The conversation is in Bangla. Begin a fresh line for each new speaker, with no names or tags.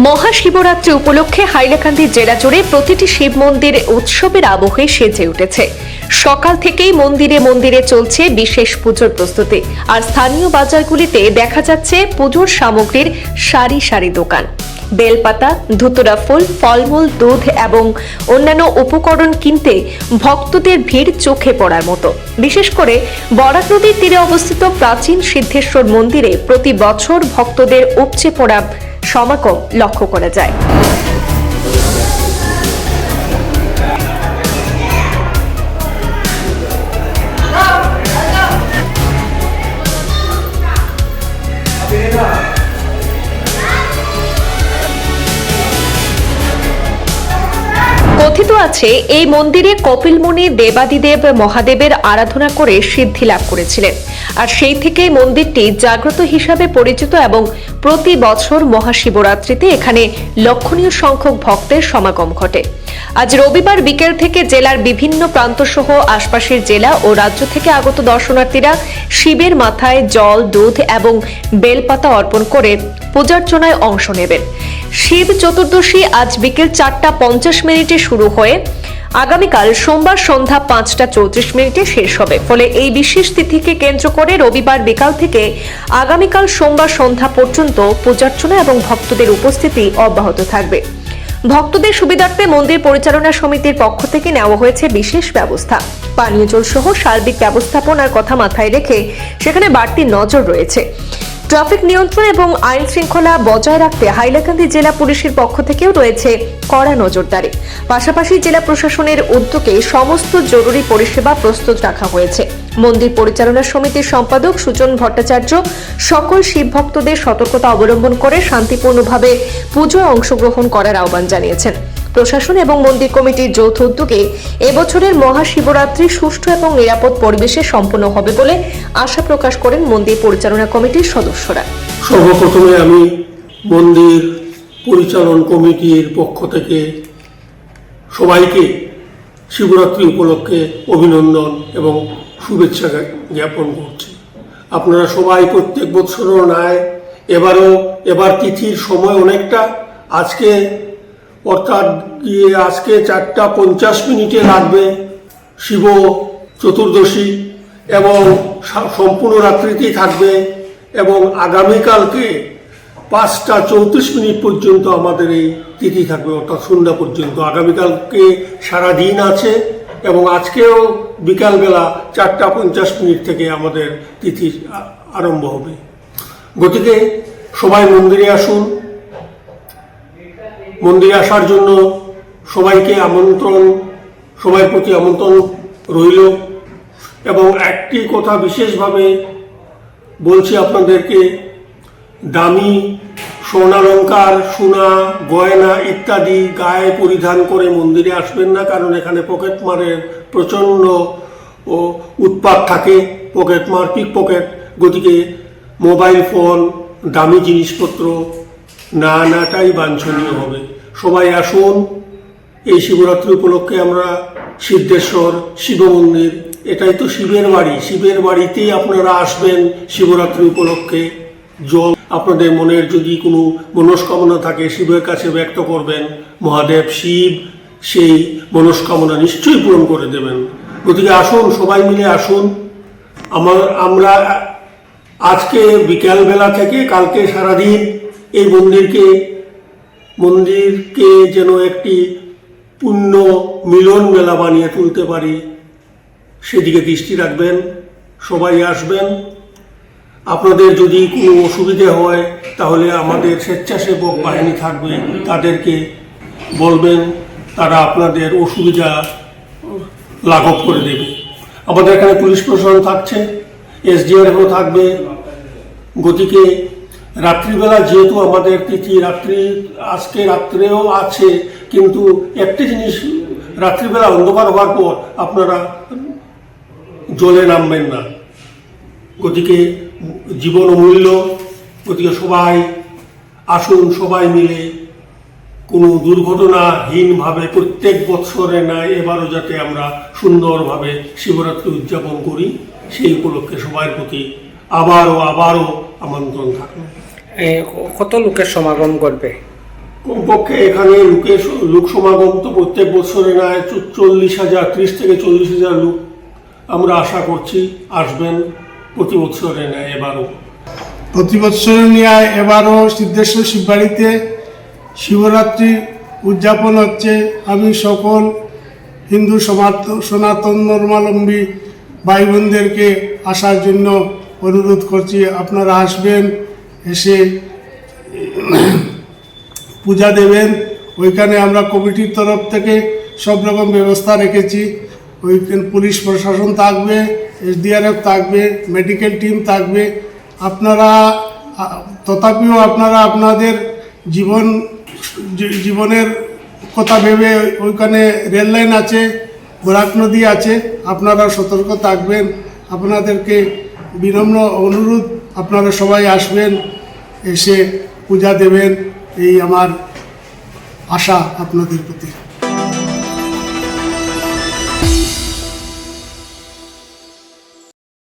মহাশিবরাত্রি উপলক্ষে হাইলাকান্দি জেলা জুড়ে প্রতিটি শিব মন্দির উৎসবের আবহে সেজে উঠেছে। সকাল থেকেই মন্দিরে মন্দিরে চলছে বিশেষ পুজোর প্রস্তুতি, আর স্থানীয় বাজারগুলিতে দেখা যাচ্ছে পুজোর সামগ্রীর সারি সারি দোকান। বেলপাতা, ধুতুরা ফুল, ফলমূল, দুধ এবং অন্যান্য উপকরণ কিনতে ভক্তদের ভিড় চোখে পড়ার মতো। বিশেষ করে বরাক নদীর তীরে অবস্থিত প্রাচীন সিদ্ধেশ্বর মন্দিরে প্রতি বছর ভক্তদের উপচে পড়া সমাগম লক্ষ্য করা যায়। কথিত আছে এই মন্দিরে কপিল মুনি দেবাদিদেব মহাদেবের আরাধনা করে সিদ্ধি লাভ করেছিলেন, আর সেই থেকেই মন্দিরটি জাগ্রত হিসাবে পরিচিত এবং প্রতি বছর মহাশিবরাত্রিতে এখানে লক্ষণীয় সংখ্যক ভক্তের সমাগম ঘটে। আজ রবিবার বিকেল থেকে জেলার বিভিন্ন প্রান্ত সহ আশপাশের জেলা ও রাজ্য থেকে আগত দর্শনার্থীরা শিবের মাথায় জল, দুধ এবং বেলপাতা অর্পণ করে পূজার্চনায় অংশ নেবেন। শিব চতুর্দশী আজ বিকেল 4:50 শুরু হয়ে আগামীকাল সোমবার সন্ধ্যা 5:34 শেষ হবে। ফলে এই বিশেষ তিথিকে কেন্দ্র করে রবিবার বিকাল থেকে আগামীকাল সোমবার সন্ধ্যা পর্যন্ত পূজার্চনা এবং ভক্তদের উপস্থিতি অব্যাহত থাকবে। ভক্তদের সুবিধার্থে মন্দির পরিচালনা সমিতির পক্ষ থেকে নেওয়া হয়েছে বিশেষ ব্যবস্থা। পানীয় জল সহ সার্বিক ব্যবস্থাপনার কথা মাথায় রেখে সেখানে বাড়তি নজর রয়েছে। ট্রাফিক নিয়ন্ত্রণ এবং আইন শৃঙ্খলা বজায় রাখতে হাইলাকান্দি জেলা পুলিশের পক্ষ থেকেও রয়েছে কড়া নজরদারি। পাশাপাশি জেলা প্রশাসনের উদ্যোগে সমস্ত জরুরি পরিষেবা প্রস্তুত রাখা হয়েছে। মন্দির পরিচালনা সমিতির সম্পাদক সুজন ভট্টাচার্য সকল শিব ভক্তদের সতর্কতা অবলম্বন করে শান্তিপূর্ণভাবে পুজোয় অংশগ্রহণ করার আহ্বান জানিয়েছেন। প্রশাসন এবং মন্দির কমিটির যৌথ উদ্যোগে এবছরের মহাশিবরাত্রি সুষ্ঠু এবং নিরাপদ পরিবেশে সম্পন্ন হবে বলে আশা প্রকাশ করেন মন্দির পরিচালনা কমিটির সদস্যরা।
সর্বপ্রথমে আমি মন্দির পরিচালন কমিটির পক্ষ থেকে সবাইকে শিবরাত্রি উপলক্ষে অভিনন্দন এবং শুভেচ্ছা জ্ঞাপন করছি। আপনারা সবাই প্রত্যেক বছরও নয়, এবার তিথির সময় অনেকটা আজকে আজকে 4:50 লাগবে শিব চতুর্দশী এবং সম্পূর্ণ রাত্রিতেই থাকবে এবং আগামীকালকে 5:34 পর্যন্ত আমাদের এই তিথি থাকবে, অর্থাৎ সন্ধ্যা পর্যন্ত। আগামীকালকে সারা দিন আছে এবং আজকেও বিকালবেলা 4:50 থেকে আমাদের তিথি আরম্ভ হবে। গতিকে সবাই মন্দিরে আসুন। মন্দিরে আসার জন্য সবার প্রতি আমন্ত্রণ রইল। এবং একটি কথা বিশেষভাবে বলছি আপনাদেরকে, দামি স্বর্ণালঙ্কার, সোনা, গয়না ইত্যাদি গায়ে পরিধান করে মন্দিরে আসবেন না, কারণ এখানে পকেটমারের প্রচণ্ড উৎপাত থাকে, পিকপকেট। গতিকে মোবাইল ফোন, দামি জিনিসপত্র না আনাটাই বাঞ্ছনীয় হবে। সবাই আসুন। এই শিবরাত্রি উপলক্ষে আমরা সিদ্ধেশ্বর শিব মন্দির, এটাই তো শিবের বাড়ি, শিবের বাড়িতেই আপনারা আসবেন শিবরাত্রি উপলক্ষে। জল, আপনাদের মনের যদি কোনো মনস্কামনা থাকে শিবের কাছে ব্যক্ত করবেন, মহাদেব শিব সেই মনস্কামনা নিশ্চয়ই পূরণ করে দেবেন। গতিকে আসুন, সবাই মিলে আসুন। আমরা আজকে বিকালবেলা থেকে কালকে সারাদিন এই মন্দিরকে যেন একটি পুণ্য মিলন মেলা বানিয়ে তুলতে পারি, সেদিকে দৃষ্টি রাখবেন। সবাই আসবেন। আপনাদের যদি কোনো অসুবিধে হয় তাহলে আমাদের স্বেচ্ছাসেবক বাহিনী থাকবে, তাদেরকে বলবেন, তারা আপনাদের অসুবিধা লাঘব করে দেবে। আমাদের এখানে পুলিশ প্রশাসন থাকছে, SDRFও থাকবে। গতিকে রাত্রিবেলা যেহেতু আমাদের তিথি আজকে রাত্রেও আছে, কিন্তু একটি জিনিস, রাত্রিবেলা অন্ধকার হওয়ার পর আপনারা জলে নামবেন না। গতিকে জীবন অমূল্য। গতিকে সবাই আসুন, সবাই মিলে কোনো দুর্ঘটনাহীনভাবে প্রত্যেক বৎসরে নয়, এবারও যাতে আমরা সুন্দরভাবে শিবরাত্রি উদযাপন করি, সেই উপলক্ষে সবার প্রতি আবারও আমন্ত্রণ থাকলো।
কত লোকের সমাগম করবে?
কমপক্ষে এখানে লোক সমাগম তো প্রত্যেক বছরে নয় 40,000, 30 থেকে 40,000 লোক আমরা আশা করছি আসবেন প্রতি বছরে নেয় এবারও।
প্রতি বছর নিয়ে এবারও সিদ্ধেশ্বর শিববাড়িতে শিবরাত্রি উদযাপন হচ্ছে। আমি সকল হিন্দু সনাতন ধর্মাবলম্বী ভাই বোনদেরকে আসার জন্য অনুরোধ করছি। আপনারা আসবেন, এসে পূজা দেবেন। ওইখানে আমরা কমিটির তরফ থেকে সব রকম ব্যবস্থা রেখেছি। ওইখানে পুলিশ প্রশাসন থাকবে, SDRF থাকবে, মেডিকেল টিম থাকবে। আপনারা তথাপিও আপনারা আপনাদের জীবনের কথা ভেবে, ওইখানে রেল লাইন আছে, বরাক নদী আছে, আপনারা সতর্ক থাকবেন। আপনাদেরকে বিনম্র অনুরোধ, আপনারা সবাই আসবেন, এসে পূজা দেবেন, এই আমার আশা আপনাদের প্রতি।